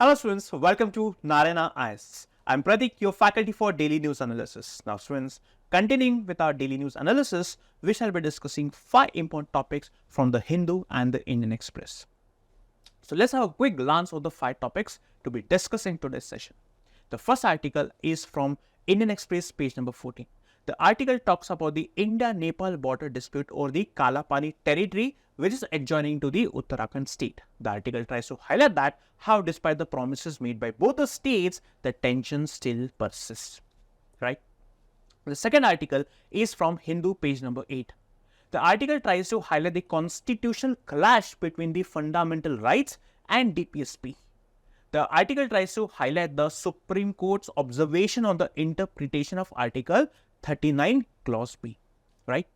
Hello students, welcome to Narayana IAS. I'm Pratik, your faculty for Daily News Analysis. Now students, continuing with our Daily News Analysis, we shall be discussing 5 important topics from the Hindu and the Indian Express. So let's have a quick glance of the 5 topics to be discussing today's session. The first article is from Indian Express, page number 14. The article talks about the India-Nepal border dispute over the Kalapani territory, which is adjoining to the Uttarakhand state. The article tries to highlight that how despite the promises made by both the states, the tension still persists. Right? The second article is from Hindu, page number 8. The article tries to highlight the constitutional clash between the fundamental rights and DPSP. The article tries to highlight the Supreme Court's observation on the interpretation of Article 39 Clause B. Right?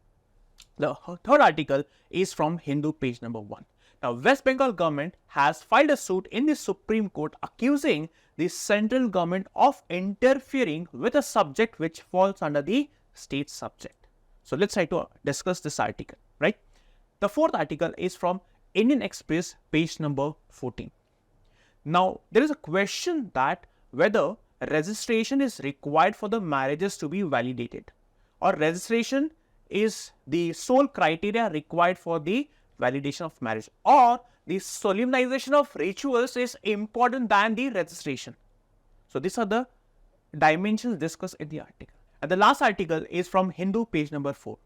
The third article is from Hindu, page number 1. Now, West Bengal government has filed a suit in the Supreme Court accusing the central government of interfering with a subject which falls under the state subject. So, let's try to discuss this article, right? The fourth article is from Indian Express, page number 14. Now, there is a question that whether registration is required for the marriages to be validated, or registration is the sole criteria required for the validation of marriage, or the solemnization of rituals is important than the registration. So, these are the dimensions discussed in the article. And the last article is from Hindu, page number 4.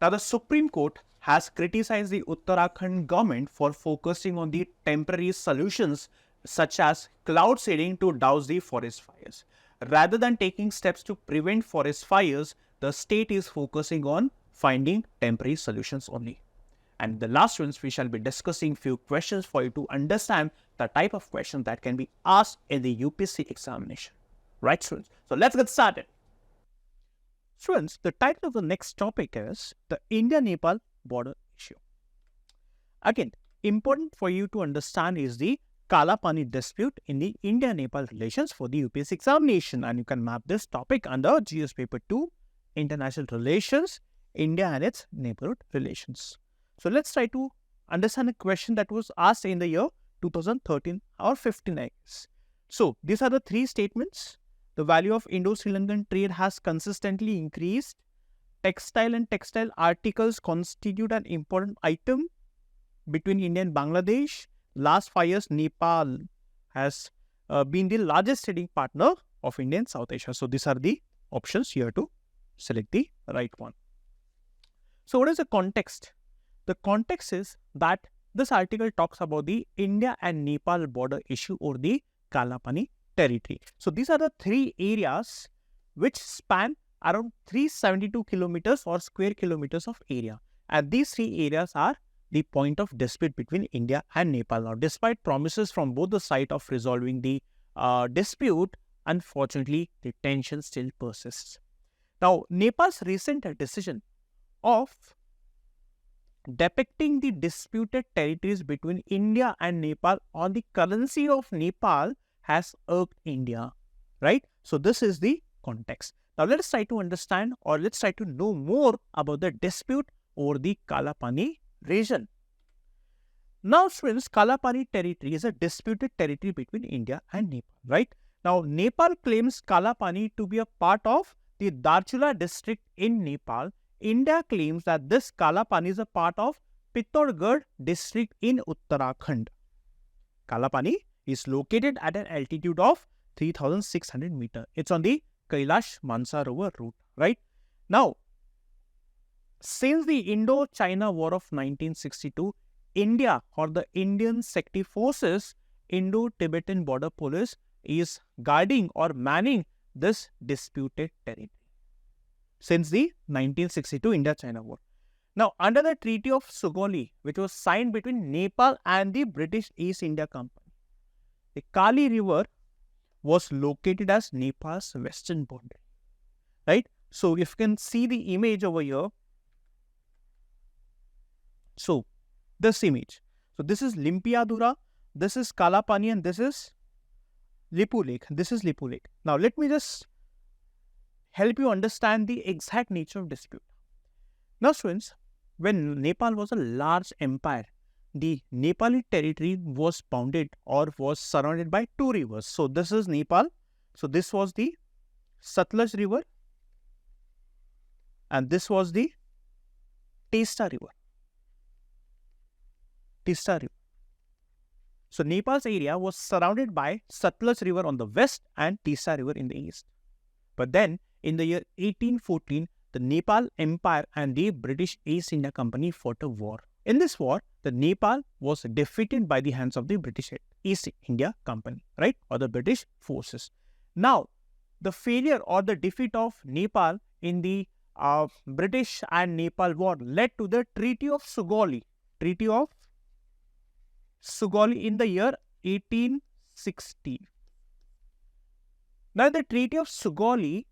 Now, the Supreme Court has criticized the Uttarakhand government for focusing on the temporary solutions such as cloud seeding to douse the forest fires. Rather than taking steps to prevent forest fires, the state is focusing on finding temporary solutions only. And the last ones, we shall be discussing few questions for you to understand the type of questions that can be asked in the UPSC examination. Right, students? So let's get started. Students, the title of the next topic is the India-Nepal border issue. Again, important for you to understand is the Kalapani dispute in the India-Nepal relations for the UPSC examination, and you can map this topic under GS paper 2, International Relations, India and its neighborhood relations. So let's try to understand a question that was asked in the year 2013 or 15, I guess. So these are the 3 statements. The value of Indo-Sri Lankan trade has consistently increased. Textile and textile articles constitute an important item between India and Bangladesh. Last 5 years, Nepal has been the largest trading partner of India in South Asia. So these are the options here to select the right one. So what is the context? The context is that this article talks about the India and Nepal border issue or the Kalapani territory. So these are the 3 areas which span around 372 kilometers or square kilometers of area. And these 3 areas are the point of dispute between India and Nepal. Now, despite promises from both the sides of resolving the dispute, unfortunately, the tension still persists. Now, Nepal's recent decision of depicting the disputed territories between India and Nepal on the currency of Nepal has irked India, right? So, this is the context. Now, let us try to understand or let's try to know more about the dispute over the Kalapani region. Now, students, Kalapani territory is a disputed territory between India and Nepal, right? Now, Nepal claims Kalapani to be a part of the Darchula district in Nepal. India claims that this Kalapani is a part of Pittorgarh district in Uttarakhand. Kalapani is located at an altitude of 3,600 meters. It's on the Kailash Mansarovar route, right? Now, since the Indo-China War of 1962, India or the Indian Security Forces, Indo-Tibetan Border Police is guarding or manning this disputed territory since the 1962 Indo-China War. Now, under the Treaty of Sugauli, which was signed between Nepal and the British East India Company, the Kali River was located as Nepal's western boundary, right? So, if you can see the image over here, so this image. So, this is Limpiadura, this is Kalapani, and this is Lipu Lake. This is Lipu Lake. Now, let me just help you understand the exact nature of dispute. Now, students, when Nepal was a large empire, the Nepali territory was bounded or was surrounded by two rivers. So this is Nepal. So this was the Satluj river and this was the Teesta river. Teesta river. So Nepal's area was surrounded by Satluj river on the west and Teesta river in the east. But then in the year 1814, the Nepal Empire and the British East India Company fought a war. In this war, the Nepal was defeated by the hands of the British East India Company, right, or the British forces. Now, the failure or the defeat of Nepal in the British and Nepal war led to the Treaty of Sugauli. Treaty of Sugauli in the year 1816. Now, the Treaty of Sugauli,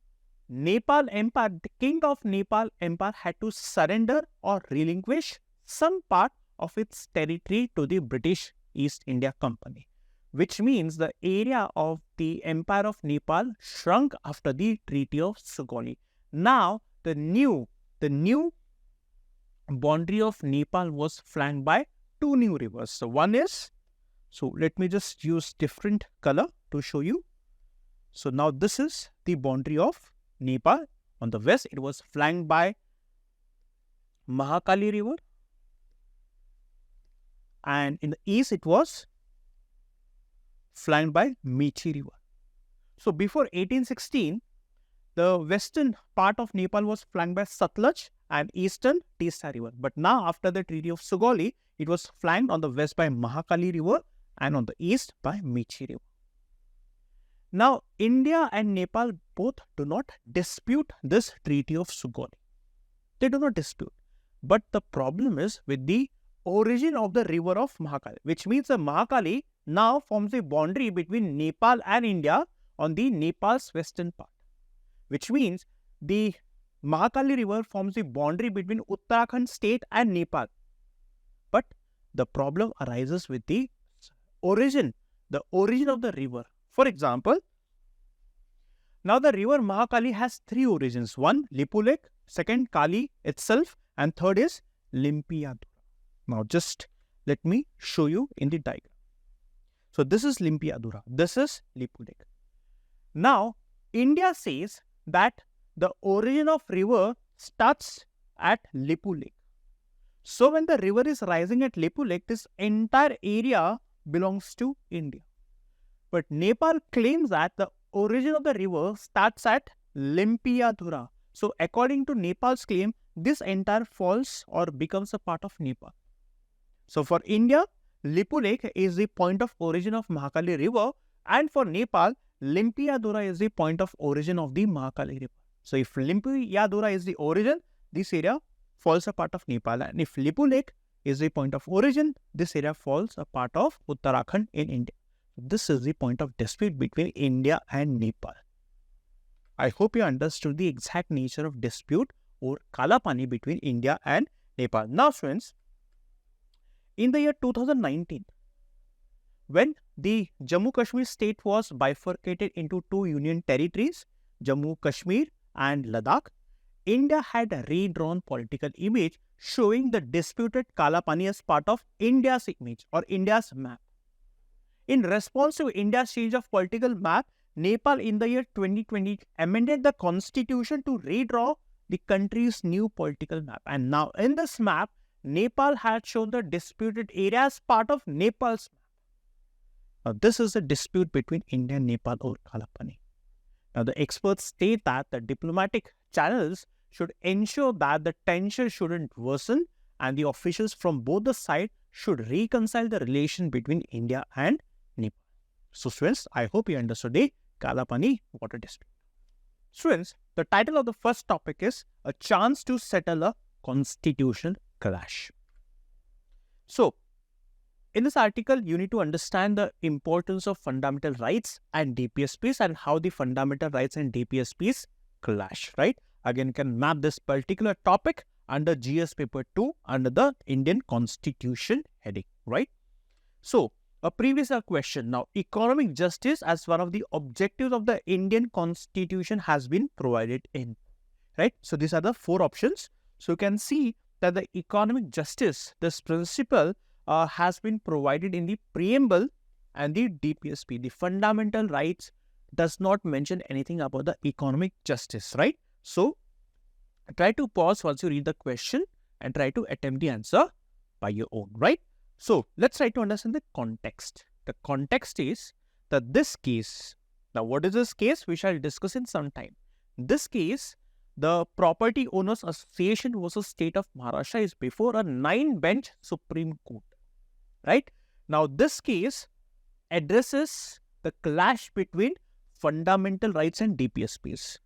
Nepal Empire, the king of Nepal Empire had to surrender or relinquish some part of its territory to the British East India Company, which means the area of the Empire of Nepal shrunk after the Treaty of Sugauli. Now, the new boundary of Nepal was flanked by two new rivers. So, one is, so let me just use different color to show you. So, now this is the boundary of Nepal. On the west, it was flanked by Mahakali river, and in the east, it was flanked by Mechi river. So, before 1816, the western part of Nepal was flanked by Satluj and eastern Teesta river. But now, after the Treaty of Sugauli, it was flanked on the west by Mahakali river and on the east by Mechi river. Now, India and Nepal both do not dispute this Treaty of Sugauli. They do not dispute. But the problem is with the origin of the river of Mahakali, which means the Mahakali now forms a boundary between Nepal and India on the Nepal's western part, which means the Mahakali river forms the boundary between Uttarakhand state and Nepal. But the problem arises with the origin of the river. For example, now the river Mahakali has three origins. One, Lipu Lake, second, Kali itself, and third is Limpiadura. Now just let me show you in the diagram. So this is Limpiadura, this is Lipu Lake. Now, India says that the origin of river starts at Lipu Lake. So when the river is rising at Lipu Lake, this entire area belongs to India. But Nepal claims that the origin of the river starts at Limpiadura. So according to Nepal's claim, this entire falls or becomes a part of Nepal. So for India, Lipu Lake is the point of origin of Mahakali river, and for Nepal, Limpiadura is the point of origin of the Mahakali river. So if Limpiadura is the origin, this area falls a part of Nepal, and if Lipu Lake is the point of origin, this area falls a part of Uttarakhand in India. This is the point of dispute between India and Nepal. I hope you understood the exact nature of dispute or Kalapani between India and Nepal. Now friends, in the year 2019, when the Jammu Kashmir state was bifurcated into two union territories, Jammu Kashmir and Ladakh, India had redrawn political image showing the disputed Kalapani as part of India's image or India's map. In response to India's change of political map, Nepal in the year 2020 amended the constitution to redraw the country's new political map. And now in this map, Nepal had shown the disputed area as part of Nepal's map. Now this is a dispute between India and Nepal over Kalapani. Now the experts state that the diplomatic channels should ensure that the tension shouldn't worsen and the officials from both the sides should reconcile the relation between India and Nepal. So students, I hope you understood the Kalapani water dispute. Students, the title of the first topic is A Chance to Settle a Constitutional Clash. So, in this article, you need to understand the importance of fundamental rights and DPSPs and how the fundamental rights and DPSPs clash, right? Again, you can map this particular topic under GS paper 2 under the Indian Constitution heading, right? So, a previous question. Now, economic justice as one of the objectives of the Indian Constitution has been provided in, right? So, these are the four options. So, you can see that the economic justice, this principle has been provided in the preamble and the DPSP. The fundamental rights does not mention anything about the economic justice, right? So try to pause once you read the question and try to attempt the answer by your own, right? So let's try to understand the context. The context is that this case, now what is this case? We shall discuss in some time. This case, the Property Owners Association versus State of Maharashtra, is before a 9-bench Supreme Court, right? Now this case addresses the clash between fundamental rights and DPSPs.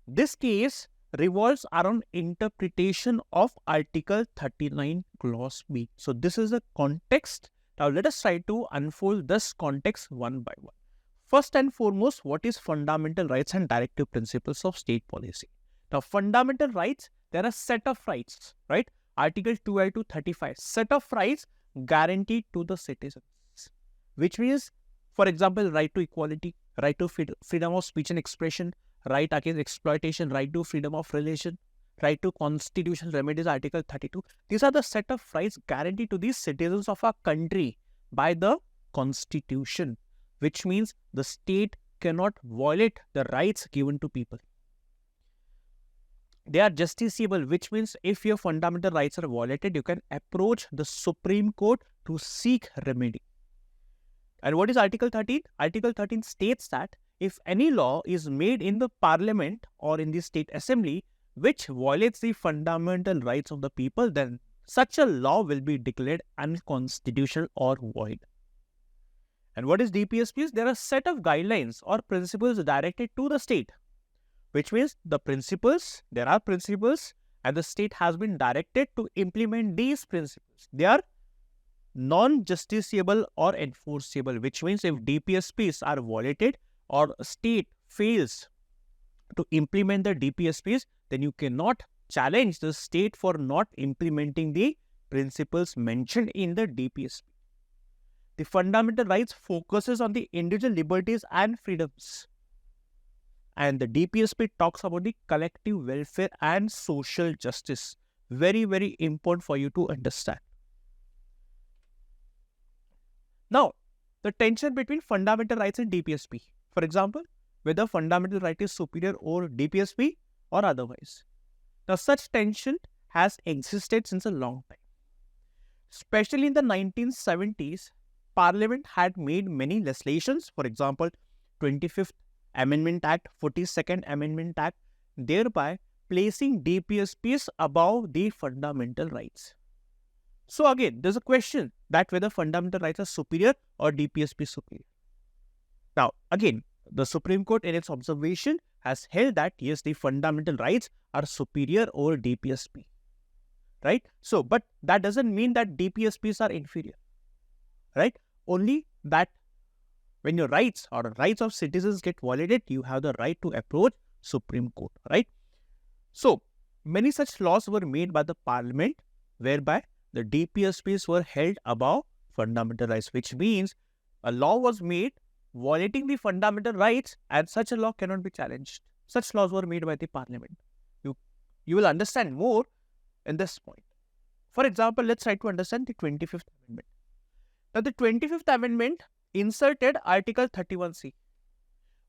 This case revolves around interpretation of Article 39 Clause B. So this is the context. Now let us try to unfold this context one by one. First and foremost, what is fundamental rights and directive principles of state policy? Now fundamental rights, there are a set of rights, right? Article 12 to 35, set of rights guaranteed to the citizens, which means, for example, right to equality, right to freedom of speech and expression, right against exploitation, right to freedom of religion, right to constitutional remedies, Article 32. These are the set of rights guaranteed to the citizens of our country by the Constitution, which means the state cannot violate the rights given to people. They are justiciable, which means if your fundamental rights are violated, you can approach the Supreme Court to seek remedy. And what is Article 13? Article 13 states that if any law is made in the Parliament or in the State Assembly which violates the fundamental rights of the people, then such a law will be declared unconstitutional or void. And what is DPSPs? There are a set of guidelines or principles directed to the state, which means there are principles and the state has been directed to implement these principles. They are non-justiciable or enforceable, which means if DPSPs are violated or a state fails to implement the DPSPs, then you cannot challenge the state for not implementing the principles mentioned in the DPSP. The fundamental rights focuses on the individual liberties and freedoms. And the DPSP talks about the collective welfare and social justice. Very, very important for you to understand. Now, the tension between fundamental rights and DPSP. For example, whether fundamental right is superior over DPSP or otherwise. Now, such tension has existed since a long time. Especially in the 1970s, Parliament had made many legislations, for example, 25th Amendment Act, 42nd Amendment Act, thereby placing DPSPs above the fundamental rights. So again, there's a question that whether fundamental rights are superior or DPSP superior. Now, again, the Supreme Court in its observation has held that yes, the fundamental rights are superior over DPSP, right? So, but that doesn't mean that DPSPs are inferior, right? Only that when your rights or rights of citizens get violated, you have the right to approach Supreme Court, right? So, many such laws were made by the Parliament whereby the DPSPs were held above fundamental rights, which means a law was made violating the fundamental rights and such a law cannot be challenged. Such laws were made by the Parliament. You will understand more in this point. For example, let's try to understand the 25th Amendment. Now, the 25th Amendment inserted Article 31C.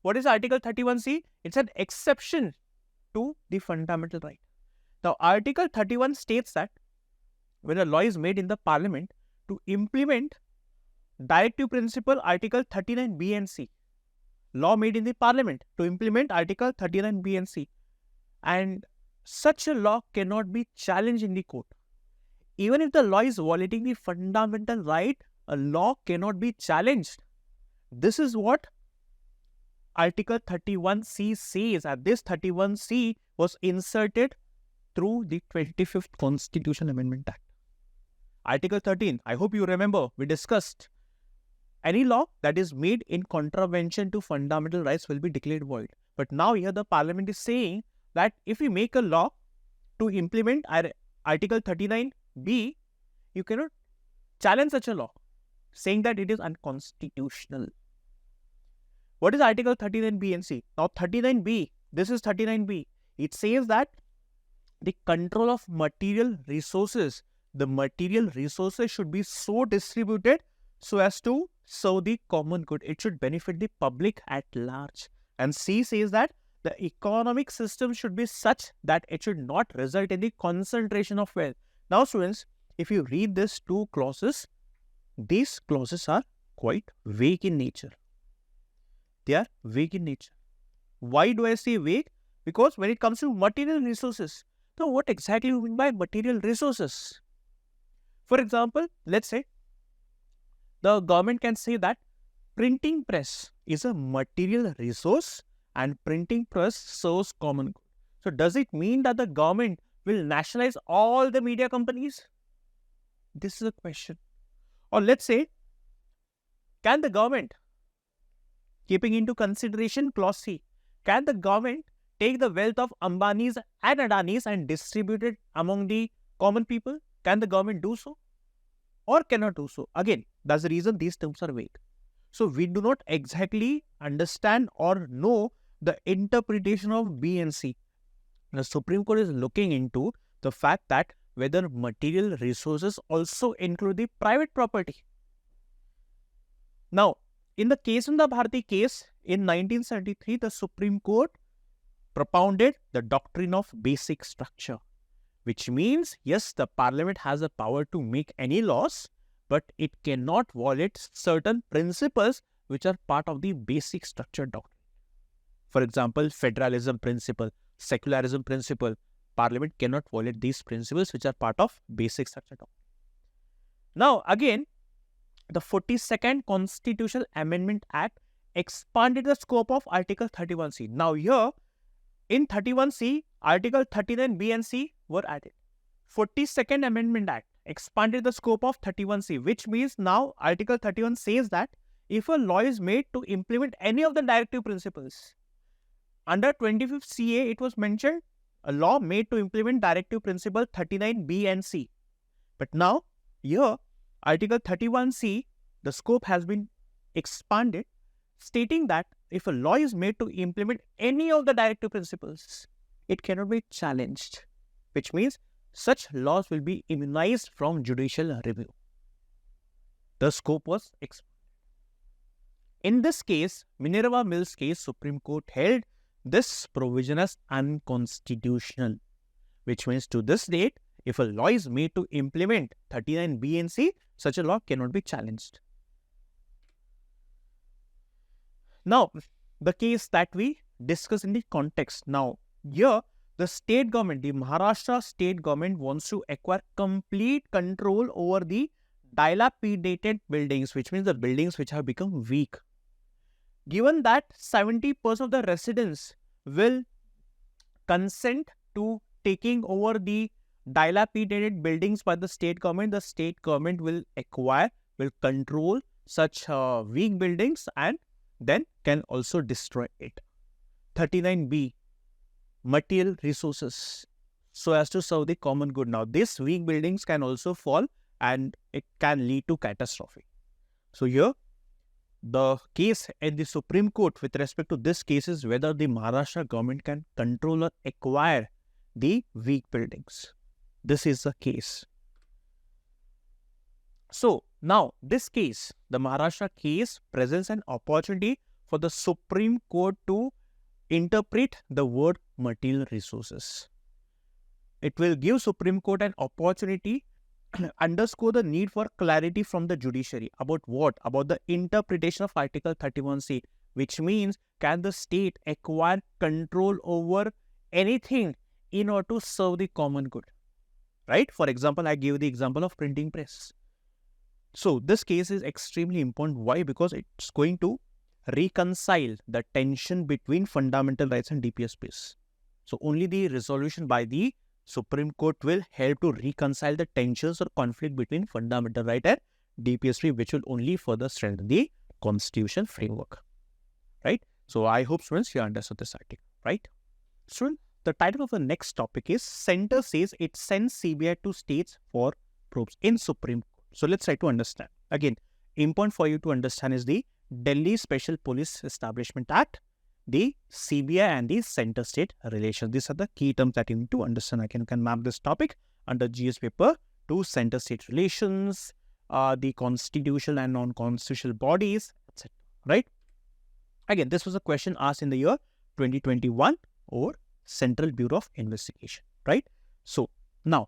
What is Article 31C? It's an exception to the fundamental right. Now, Article 31 states that when a law is made in the Parliament to implement Directive Principle Article 39B and C, law made in the Parliament to implement Article 39B and C, and such a law cannot be challenged in the court. Even if the law is violating the fundamental right, a law cannot be challenged. This is what Article 31C says, and this 31C was inserted through the 25th Constitutional Amendment Act. Article 13, I hope you remember, we discussed any law that is made in contravention to fundamental rights will be declared void. But now here the Parliament is saying that if we make a law to implement Article 39B, you cannot challenge such a law, saying that it is unconstitutional. What is Article 39B and C? Now 39B, this is 39B. It says that the control of material resources the material resources should be so distributed so as to serve the common good. It should benefit the public at large. And C says that the economic system should be such that it should not result in the concentration of wealth. Now, students, if you read these two clauses, these clauses are quite vague in nature. They are vague in nature. Why do I say vague? Because when it comes to material resources, so what exactly do you mean by material resources? For example, let's say the government can say that printing press is a material resource and printing press serves common good. So does it mean that the government will nationalize all the media companies? This is a question. Or let's say, can the government, keeping into consideration clause C, can the government take the wealth of Ambanis and Adanis and distribute it among the common people? Can the government do so? Or cannot do so? Again, that's the reason these terms are vague. So we do not exactly understand or know the interpretation of B and C. The Supreme Court is looking into the fact that whether material resources also include the private property. Now, in the Kesunda Bharati case in 1973, the Supreme Court propounded the doctrine of basic structure, which means, yes, the parliament has the power to make any laws, but it cannot violate certain principles which are part of the basic structure doctrine. For example, federalism principle, secularism principle, parliament cannot violate these principles which are part of basic structure doctrine. Now, again, the 42nd Constitutional Amendment Act expanded the scope of Article 31C. Now, here, in 31C, Article 39B and C were added. 42nd Amendment Act expanded the scope of 31C, which means now Article 31 says that if a law is made to implement any of the directive principles, under 25th CA, it was mentioned a law made to implement directive principle 39B and C. But now, here, Article 31C, the scope has been expanded, stating that if a law is made to implement any of the directive principles, it cannot be challenged, which means such laws will be immunized from judicial review. The scope was expanded. In this case, Minerva Mills case, Supreme Court held this provision as unconstitutional, which means to this date, if a law is made to implement 39B and C, such a law cannot be challenged. Now, the case that we discuss in the context. Now, here, the state government, the Maharashtra state government wants to acquire complete control over the dilapidated buildings, which means the buildings which have become weak. Given that 70% of the residents will consent to taking over the dilapidated buildings by the state government will acquire, will control such weak buildings and then can also destroy it. 39B, material resources, so as to serve the common good. Now, these weak buildings can also fall and it can lead to catastrophe. So here, the case at the Supreme Court with respect to this case is whether the Maharashtra government can control or acquire the weak buildings. This is the case. So, now this case, the Maharashtra case, presents an opportunity for the Supreme Court to interpret the word material resources. It will give Supreme Court an opportunity to underscore the need for clarity from the judiciary. About what? About the interpretation of Article 31C, which means can the state acquire control over anything in order to serve the common good? Right? For example, I gave the example of printing press. So, this case is extremely important. Why? Because it's going to reconcile the tension between fundamental rights and DPS space. So, only the resolution by the Supreme Court will help to reconcile the tensions or conflict between fundamental right and DPS, which will only further strengthen the constitution framework. Right? So, I hope students you understood this article. Right? Students, the title of the next topic is Center says it sends CBI to states for probes in Supreme Court. So, let's try to understand. Again, important for you to understand is the Delhi Special Police Establishment Act, the CBI and the center-state relations. These are the key terms that you need to understand. You can map this topic under GS paper to center-state relations, the constitutional and non-constitutional bodies, etc. Right? Again, this was a question asked in the year 2021 or Central Bureau of Investigation. Right? So now,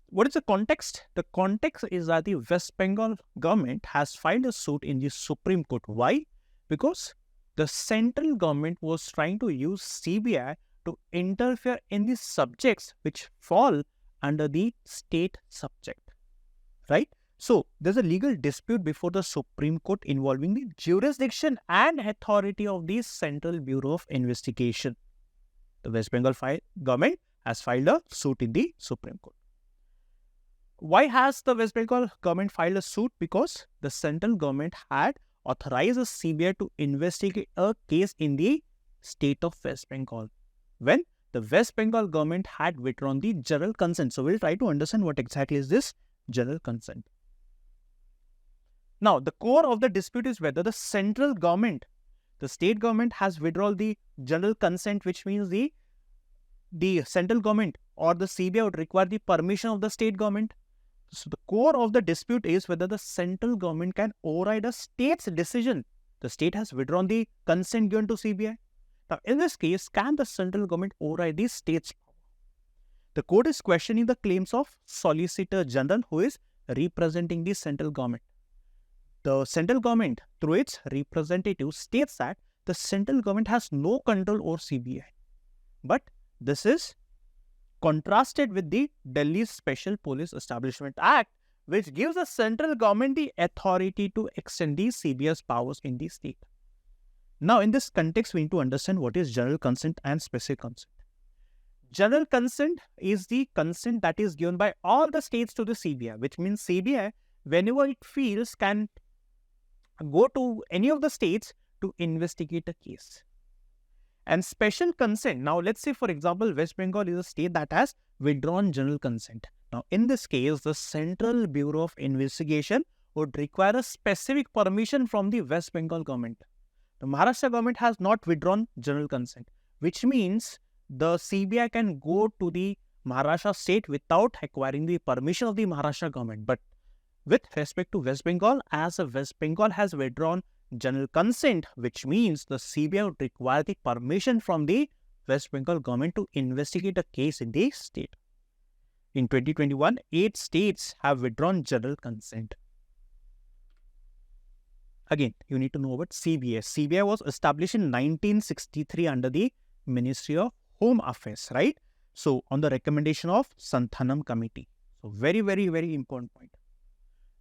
what is the context? The context is that the West Bengal government has filed a suit in the Supreme Court. Why? Because the central government was trying to use CBI to interfere in the subjects which fall under the state subject. Right? So, there's a legal dispute before the Supreme Court involving the jurisdiction and authority of the Central Bureau of Investigation. The West Bengal government has filed a suit in the Supreme Court. Why has the West Bengal government filed a suit? Because the central government had authorized the CBI to investigate a case in the state of West Bengal when the West Bengal government had withdrawn the general consent. So, we'll try to understand what exactly is this general consent. Now, the core of the dispute is whether the central government, the state government has withdrawn the general consent, which means the central government or the CBI would require the permission of the state government. So, the core of the dispute is whether the central government can override a state's decision. The state has withdrawn the consent given to CBI. Now, in this case, can the central government override the state's power? The court is questioning the claims of Solicitor General who is representing the central government. The central government, through its representative, states that the central government has no control over CBI. But this is contrasted with the Delhi Special Police Establishment Act, which gives the central government the authority to extend the CBI's powers in the state. Now, in this context, we need to understand what is general consent and specific consent. General consent is the consent that is given by all the states to the CBI, which means CBI, whenever it feels, can go to any of the states to investigate a case. And special consent, now let's say for example, West Bengal is a state that has withdrawn general consent. Now in this case, the Central Bureau of Investigation would require a specific permission from the West Bengal government. The Maharashtra government has not withdrawn general consent, which means the CBI can go to the Maharashtra state without acquiring the permission of the Maharashtra government. But with respect to West Bengal, as West Bengal has withdrawn general consent, which means the CBI would require the permission from the West Bengal government to investigate a case in the state. In 2021, 8 states have withdrawn general consent. Again, you need to know about CBI. CBI was established in 1963 under the Ministry of Home Affairs, right? So, on the recommendation of Santhanam Committee. So, very, very, very important point.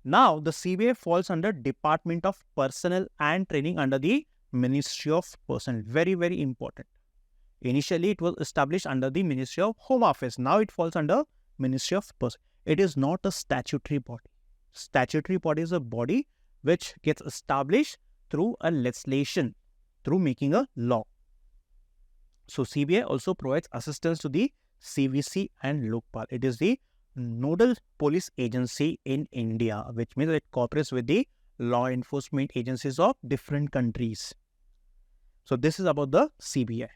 Now, the CBI falls under Department of Personnel and Training under the Ministry of Personnel. Very, very important. Initially, it was established under the Ministry of Home Affairs. Now, it falls under Ministry of Personnel. It is not a statutory body. Statutory body is a body which gets established through a legislation, through making a law. So, CBI also provides assistance to the CVC and Lokpal. It is the nodal police agency in India, which means it cooperates with the law enforcement agencies of different countries. So, this is about the CBI.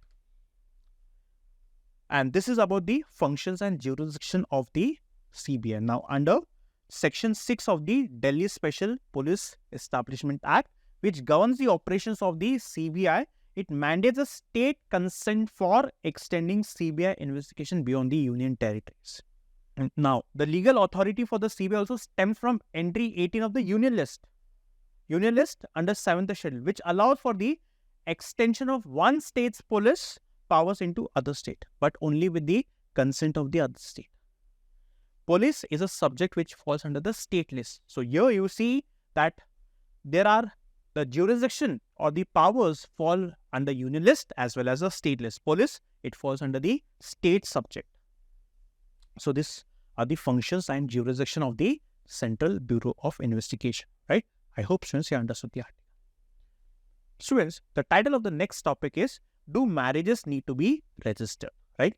And this is about the functions and jurisdiction of the CBI. Now, under Section 6 of the Delhi Special Police Establishment Act, which governs the operations of the CBI, it mandates a state consent for extending CBI investigation beyond the union territories. And now, the legal authority for the CBI also stems from entry 18 of the Union List. Union List under 7th schedule, which allows for the extension of one state's police powers into other state, but only with the consent of the other state. Police is a subject which falls under the state list. So, here you see that there are the jurisdiction or the powers fall under Union List as well as a state list. Police, it falls under the state subject. So, these are the functions and jurisdiction of the Central Bureau of Investigation, right? I hope students you understood the article. Students, the title of the next topic is, do marriages need to be registered, right?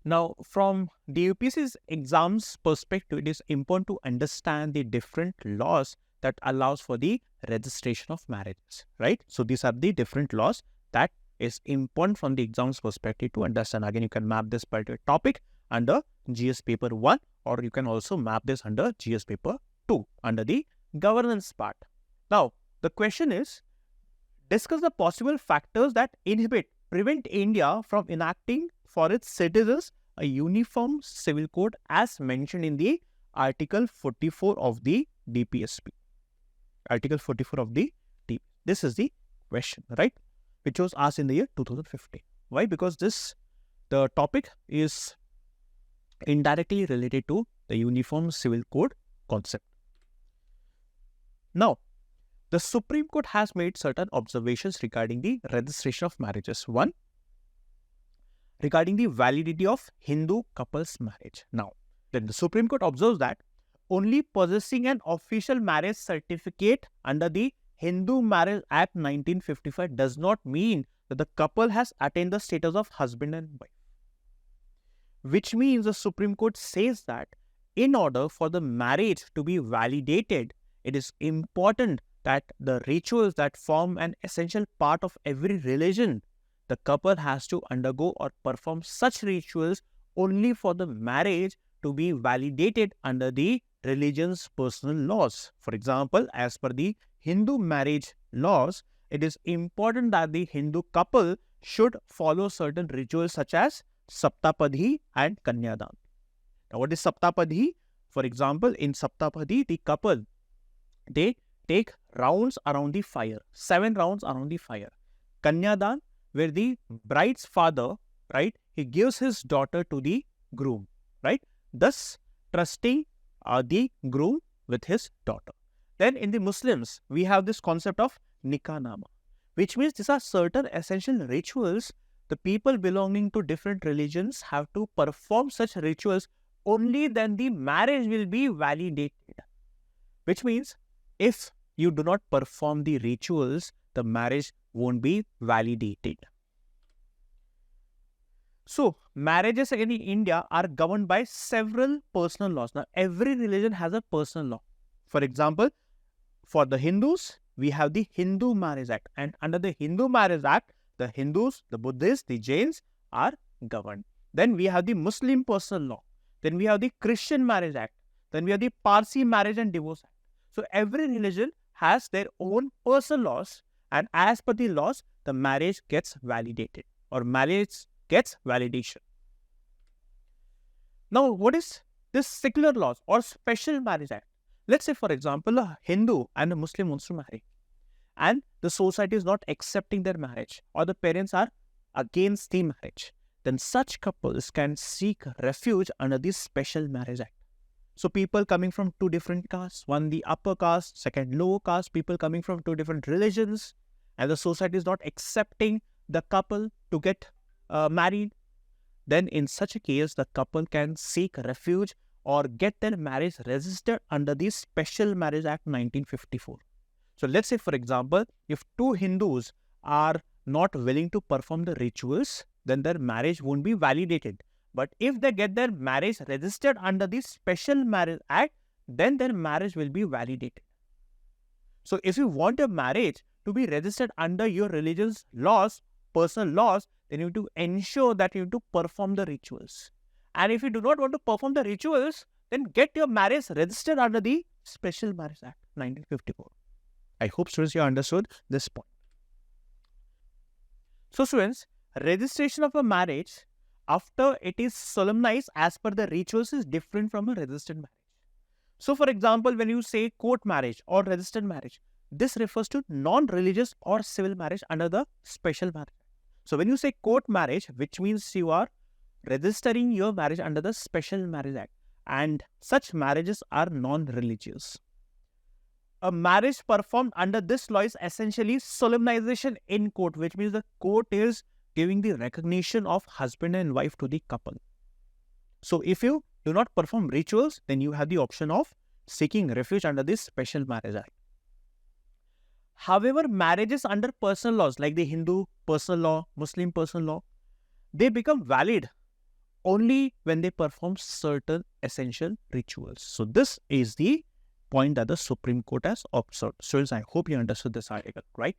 Now, from the UPSC's exams perspective, it is important to understand the different laws that allows for the registration of marriages, right? So, these are the different laws that is important from the exam's perspective to understand. Again, you can map this particular topic under GS paper 1, or you can also map this under GS paper 2 under the governance part. Now, the question is, discuss the possible factors that prevent India from enacting for its citizens a uniform civil code as mentioned in the Article 44 of the DPSP. Article 44 of the DPSP. This is the question, right? Which was asked in the year 2015. Why? Because the topic is indirectly related to the uniform civil code concept. Now, the Supreme Court has made certain observations regarding the registration of marriages. One, regarding the validity of Hindu couples' marriage. Now, then the Supreme Court observes that only possessing an official marriage certificate under the Hindu Marriage Act 1955 does not mean that the couple has attained the status of husband and wife. Which means the Supreme Court says that in order for the marriage to be validated, it is important that the rituals that form an essential part of every religion, the couple has to undergo or perform such rituals only for the marriage to be validated under the religion's personal laws. For example, as per the Hindu marriage laws, it is important that the Hindu couple should follow certain rituals such as Saptapadhi and Kanyadan. Now, what is Saptapadhi? For example, in Saptapadhi, the couple, they take rounds around the fire, 7 rounds around the fire. Kanyadan, where the bride's father, right, he gives his daughter to the groom, right, thus trusting the groom with his daughter. Then in the Muslims, we have this concept of Nikah Nama, which means these are certain essential rituals. The people belonging to different religions have to perform such rituals, only then the marriage will be validated. Which means if you do not perform the rituals, the marriage won't be validated. So, marriages in India are governed by several personal laws. Now, every religion has a personal law. For example, for the Hindus, we have the Hindu Marriage Act. And under the Hindu Marriage Act, the Hindus, the Buddhists, the Jains are governed. Then we have the Muslim Personal Law. Then we have the Christian Marriage Act. Then we have the Parsi Marriage and Divorce Act. So, every religion has their own personal laws, and as per the laws, the marriage gets validated or marriage gets validation. Now, what is this secular laws or special marriage act? Let's say, for example, a Hindu and a Muslim wants to marry, and the society is not accepting their marriage, or the parents are against the marriage. Then such couples can seek refuge under this special marriage act. So people coming from 2 different castes, one the upper caste, second lower caste, people coming from 2 different religions, and the society is not accepting the couple to get married, then in such a case, the couple can seek refuge or get their marriage registered under the Special Marriage Act 1954. So let's say, for example, if 2 Hindus are not willing to perform the rituals, then their marriage won't be validated. But if they get their marriage registered under the Special Marriage Act, then their marriage will be validated. So if you want your marriage to be registered under your religion's laws, personal laws, then you have to ensure that you have to perform the rituals. And if you do not want to perform the rituals, then get your marriage registered under the Special Marriage Act 1954. I hope students you understood this point. So students, registration of a marriage after it is solemnized as per the rituals is different from a registered marriage. So for example, when you say court marriage or registered marriage, this refers to non-religious or civil marriage under the Special Marriage Act. So when you say court marriage, which means you are registering your marriage under the Special Marriage Act, and such marriages are non-religious. A marriage performed under this law is essentially solemnization in court, which means the court is giving the recognition of husband and wife to the couple. So if you do not perform rituals, then you have the option of seeking refuge under this Special Marriage Act. However, marriages under personal laws like the Hindu personal law, Muslim personal law, they become valid only when they perform certain essential rituals. So this is the point that the Supreme Court has observed. Students, I hope you understood this article, right?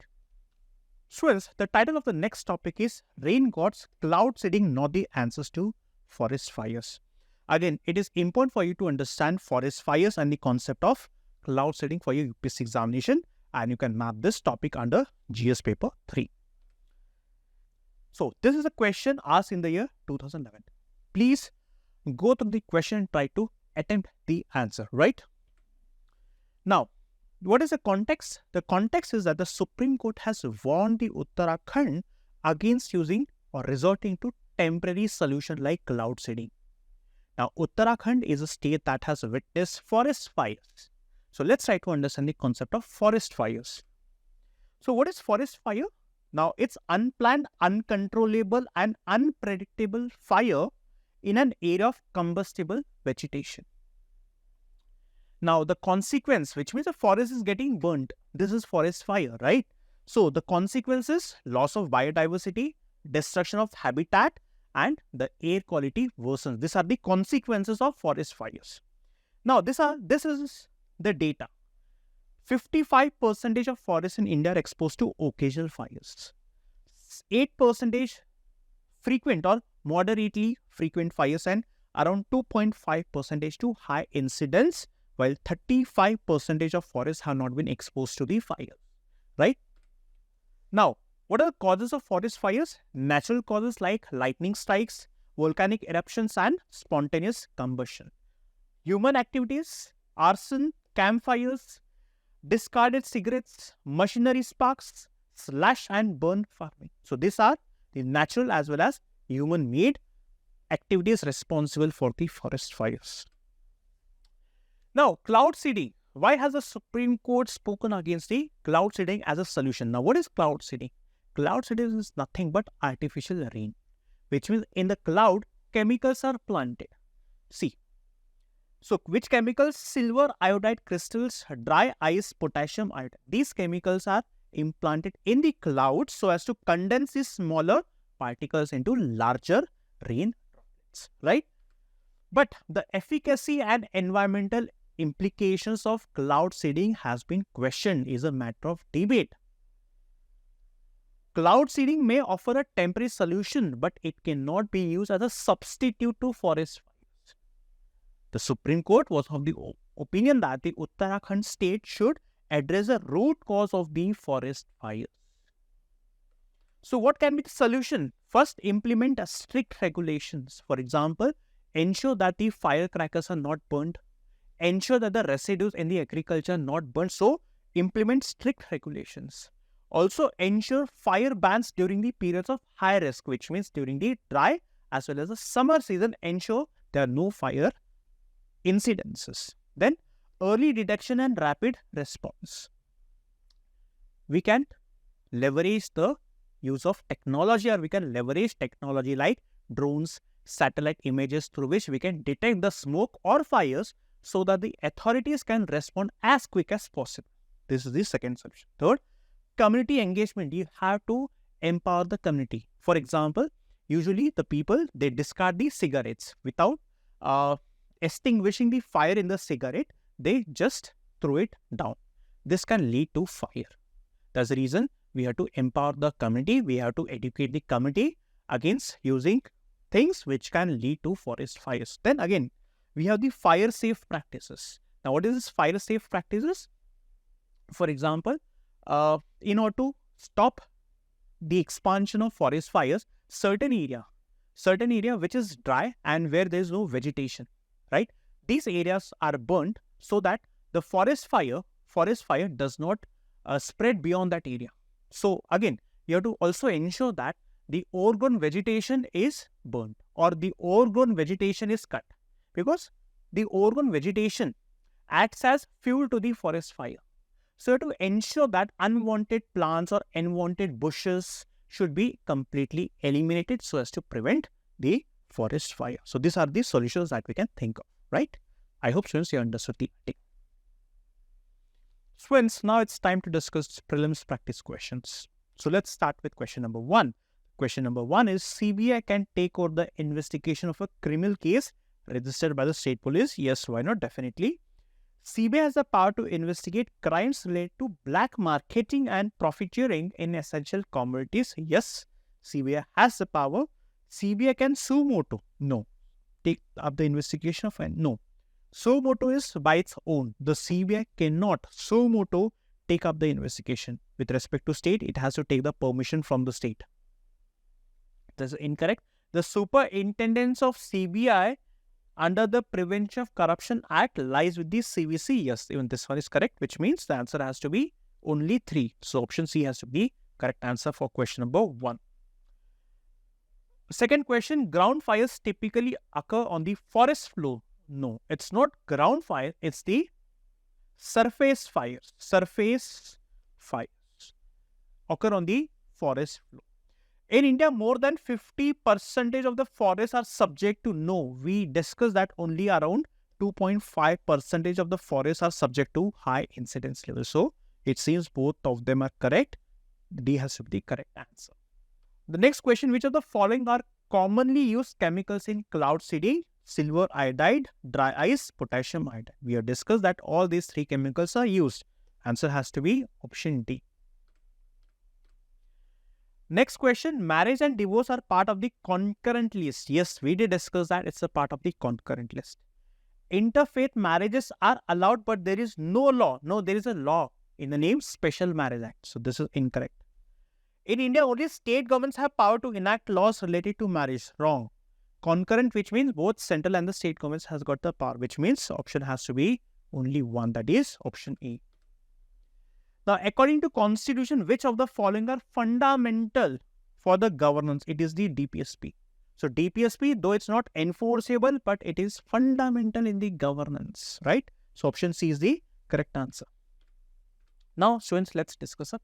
Students, the title of the next topic is Rain Gods, Cloud Seeding Not the Answers to Forest Fires. Again, it is important for you to understand forest fires and the concept of cloud seeding for your UPSC examination, and you can map this topic under GS paper 3. So, this is a question asked in the year 2011. Please go through the question and try to attempt the answer, right? Now, what is the context? The context is that the Supreme Court has warned the Uttarakhand against using or resorting to temporary solution like cloud seeding. Now, Uttarakhand is a state that has witnessed forest fires. So, let's try to understand the concept of forest fires. So, what is forest fire? Now, it's unplanned, uncontrollable and unpredictable fire in an area of combustible vegetation. Now, the consequence, which means the forest is getting burnt, this is forest fire, right? So, the consequences, loss of biodiversity, destruction of habitat, and the air quality worsens. These are the consequences of forest fires. Now, this is the data. 55% of forests in India are exposed to occasional fires. 8% frequent or moderately frequent fires, and around 2.5% to high incidence, while 35% of forests have not been exposed to the fire, right? Now, what are the causes of forest fires? Natural causes like lightning strikes, volcanic eruptions, and spontaneous combustion. Human activities, arson, campfires, discarded cigarettes, machinery sparks, slash and burn farming. So, these are the natural as well as human-made activities responsible for the forest fires. Now, cloud seeding. Why has the Supreme Court spoken against the cloud seeding as a solution? Now, what is cloud seeding? Cloud seeding is nothing but artificial rain, which means in the cloud, chemicals are planted. See, so which chemicals? Silver iodide crystals, dry ice, potassium iodide. These chemicals are implanted in the cloud so as to condense these smaller particles into larger rain droplets, right? But the efficacy and environmental implications of cloud seeding has been questioned, is a matter of debate. Cloud seeding may offer a temporary solution, but it cannot be used as a substitute to forest fires. The Supreme Court was of the opinion that the Uttarakhand state should address the root cause of the forest fires. So, what can be the solution? First, implement strict regulations. For example, ensure that the firecrackers are not burnt. Ensure that the residues in the agriculture are not burnt. So, implement strict regulations. Also, ensure fire bans during the periods of high risk, which means during the dry as well as the summer season. Ensure there are no fire incidences. Then, early detection and rapid response. We can leverage the use of technology, or we can leverage technology like drones, satellite images, through which we can detect the smoke or fires so that the authorities can respond as quick as possible. This is the second solution. Third, community engagement. You have to empower the community. For example, usually the people, they discard the cigarettes without extinguishing the fire in the cigarette. They just throw it down. This can lead to fire. That's the reason we have to empower the community. We have to educate the community against using things which can lead to forest fires. Then again, we have the fire safe practices. Now, what is this fire safe practices? For example, in order to stop the expansion of forest fires, certain area which is dry and where there is no vegetation, right? These areas are burnt so that the forest fire does not spread beyond that area. So again, you have to also ensure that the overgrown vegetation is burnt or the overgrown vegetation is cut, because the overgrown vegetation acts as fuel to the forest fire. So to ensure that unwanted plants or unwanted bushes should be completely eliminated so as to prevent the forest fire. So these are the solutions that we can think of, right? I hope students you understood the idea. Students, now it's time to discuss prelims practice questions. So let's start with question number 1. Question number 1 is CBI can take over the investigation of a criminal case registered by the state police. Yes, why not? Definitely. CBI has the power to investigate crimes related to black marketing and profiteering in essential commodities. Yes, CBI has the power. CBI can suo motu. No. Take up the investigation of no. Suo motu is by its own. The CBI cannot suo motu take up the investigation. With respect to state, it has to take the permission from the state. This is incorrect. The superintendence of CBI under the Prevention of Corruption Act lies with the CVC. Yes, even this one is correct, which means the answer has to be only 3. So option C has to be correct answer for question number 1. Second question, ground fires typically occur on the forest floor. No, it's not ground fire, it's the surface fires. Surface fires occur on the forest floor. In India, more than 50% of the forests are subject to no. We discussed that only around 2.5% of the forests are subject to high incidence level. So, it seems both of them are correct. D has to be the correct answer. The next question, which of the following are commonly used chemicals in cloud seeding? Silver iodide, dry ice, potassium iodide. We have discussed that all these 3 chemicals are used. Answer has to be option D. Next question, marriage and divorce are part of the concurrent list. Yes, we did discuss that. It's a part of the concurrent list. Interfaith marriages are allowed, but there is no law. No, there is a law in the name Special Marriage Act. So, this is incorrect. In India, only state governments have power to enact laws related to marriage. Wrong. Concurrent, which means both central and the state governments has got the power, which means option has to be only one, that is option A. Now, according to Constitution, which of the following are fundamental for the governance? It is the DPSP. So, DPSP, though it's not enforceable, but it is fundamental in the governance, right? So, option C is the correct answer. Now, students, let's discuss a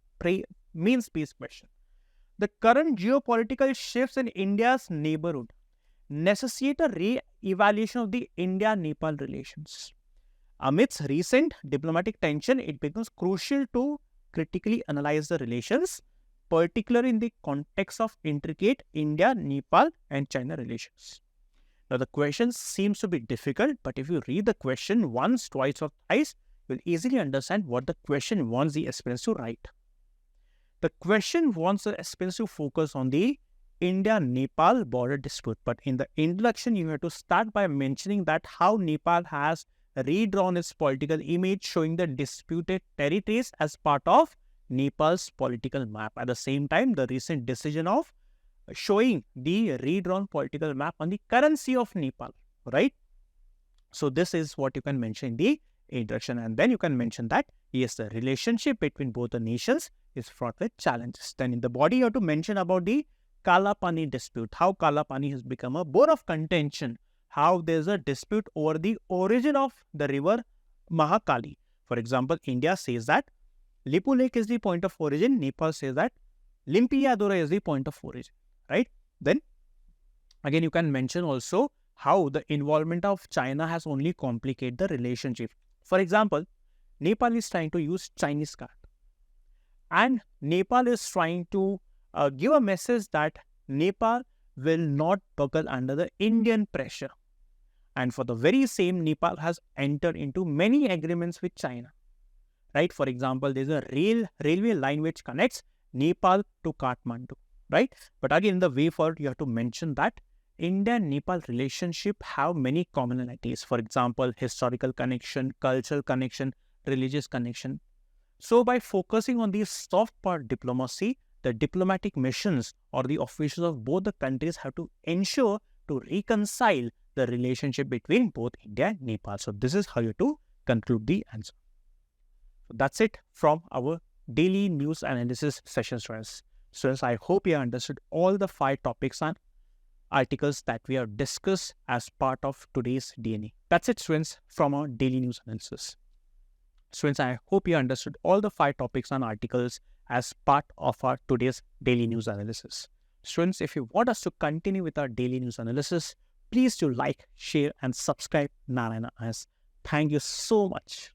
means-based question. The current geopolitical shifts in India's neighborhood necessitate a re-evaluation of the India-Nepal relations. Amidst recent diplomatic tension, it becomes crucial to critically analyze the relations, particularly in the context of intricate India, Nepal, and China relations. Now, the question seems to be difficult, but if you read the question once, twice, or thrice, you will easily understand what the question wants the aspirants to write. The question wants the aspirants to focus on the India-Nepal border dispute, but in the introduction, you have to start by mentioning that how Nepal has redrawn its political image, showing the disputed territories as part of Nepal's political map. At the same time, the recent decision of showing the redrawn political map on the currency of Nepal, right? So, this is what you can mention in the introduction, and then you can mention that, yes, the relationship between both the nations is fraught with challenges. Then in the body, you have to mention about the Kalapani dispute, how Kalapani has become a bone of contention, how there is a dispute over the origin of the river Mahakali. For example, India says that Lipu Lake is the point of origin. Nepal says that Limpiyadura is the point of origin, right? Then, again, you can mention also how the involvement of China has only complicated the relationship. For example, Nepal is trying to use Chinese card, and Nepal is trying to give a message that Nepal will not buckle under the Indian pressure. And for the very same, Nepal has entered into many agreements with China, right? For example, there is a railway line which connects Nepal to Kathmandu, right? But again, in the way forward, you have to mention that India and Nepal relationship have many commonalities. For example, historical connection, cultural connection, religious connection. So, by focusing on the soft power diplomacy, the diplomatic missions or the officials of both the countries have to ensure to reconcile the relationship between both India and Nepal. So, this is how you have to conclude the answer. So, that's it from our daily news analysis session, students. Students, I hope you understood all the 5 topics and articles that we have discussed as part of today's DNA. That's it, students, from our daily news analysis. Students, I hope you understood all the 5 topics and articles as part of our today's daily news analysis. Students, if you want us to continue with our daily news analysis, please do like, share, and subscribe Narayana IAS. Thank you so much.